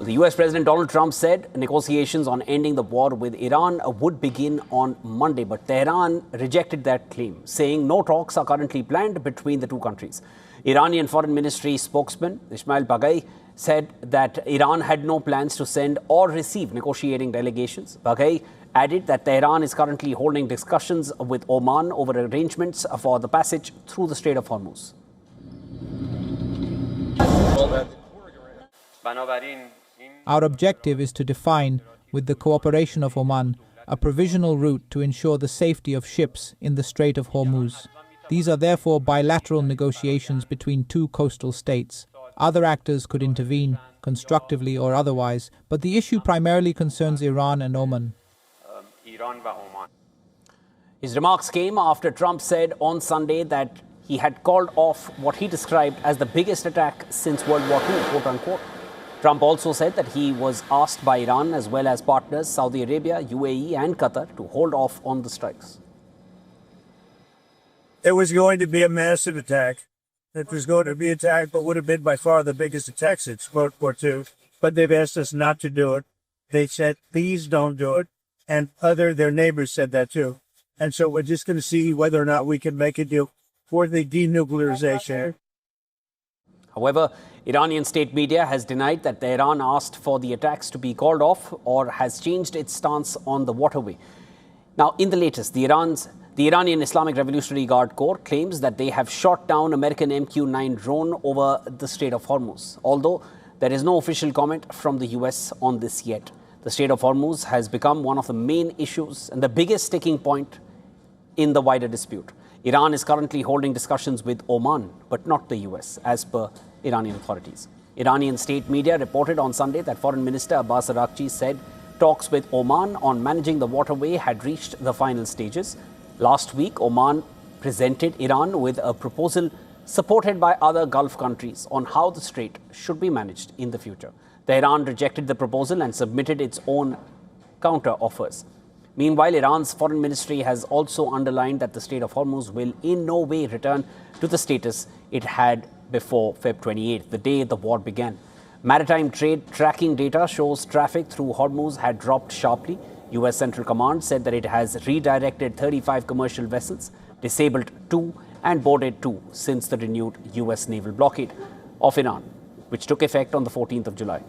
The US President Donald Trump said negotiations on ending the war with Iran would begin on Monday, but Tehran rejected that claim, saying no talks are currently planned between the two countries. Iranian Foreign Ministry spokesman Ismail Baghai said that Iran had no plans to send or receive negotiating delegations. Baghai added that Tehran is currently holding discussions with Oman over arrangements for the passage through the Strait of Hormuz. Our objective is to define, with the cooperation of Oman, a provisional route to ensure the safety of ships in the Strait of Hormuz. These are therefore bilateral negotiations between two coastal states. Other actors could intervene, constructively or otherwise, but the issue primarily concerns Iran and Oman. His remarks came after Trump said on Sunday that he had called off what he described as the biggest attack since World War II, quote unquote. Trump also said that he was asked by Iran as well as partners Saudi Arabia, UAE and Qatar to hold off on the strikes. It was going to be a massive attack. It was going to be attacked, but would have been by far the biggest attack since World War II. But they've asked us not to do it. They said, please don't do it. And their neighbors said that too. And so we're just going to see whether or not we can make a deal for the denuclearization. However, Iranian state media has denied that Tehran asked for the attacks to be called off or has changed its stance on the waterway. Now, in the latest, the Iranian Islamic Revolutionary Guard Corps claims that they have shot down American MQ-9 drone over the Strait of Hormuz, although there is no official comment from the US on this yet. The Strait of Hormuz has become one of the main issues and the biggest sticking point in the wider dispute. Iran is currently holding discussions with Oman, but not the US, as per Iranian authorities. Iranian state media reported on Sunday that Foreign Minister Abbas Araghchi said talks with Oman on managing the waterway had reached the final stages. Last week, Oman presented Iran with a proposal supported by other Gulf countries on how the strait should be managed in the future. Tehran rejected the proposal and submitted its own counter-offers. Meanwhile, Iran's foreign ministry has also underlined that the Strait of Hormuz will in no way return to the status it had before Feb 28, the day the war began. Maritime trade tracking data shows traffic through Hormuz had dropped sharply. US Central Command said that it has redirected 35 commercial vessels, disabled 2 and boarded 2 since the renewed US naval blockade of Iran, which took effect on the 14th of July.